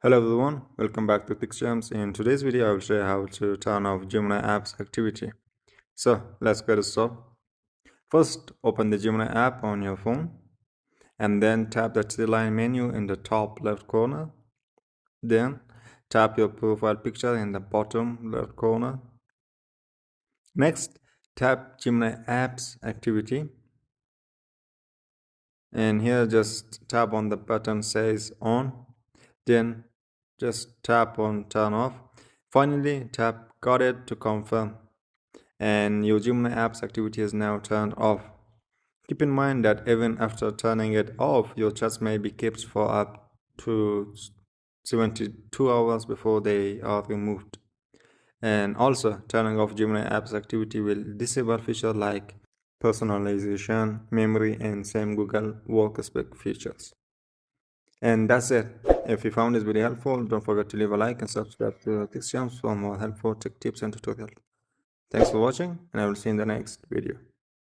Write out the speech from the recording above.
Hello everyone, welcome back to Gems. In today's video, I will show you how to turn off Gemini Apps Activity. So let's get started. First, open the Gemini app on your phone and then tap the three line menu in the top left corner. Then tap your profile picture in the bottom left corner. Next, tap Gemini Apps Activity. And here just tap on the button says on. Then just tap on turn off. Finally, tap got it to confirm. And your Gemini Apps Activity is now turned off. Keep in mind that even after turning it off, your chats may be kept for up to 72 hours before they are removed. And also, turning off Gemini Apps Activity will disable features like personalization, memory, and same Google Workspace features. And that's it. If you found this video helpful, don't forget to leave a like and subscribe to Gems for more helpful tech tips and tutorials. Thanks for watching, and I will see you in the next video.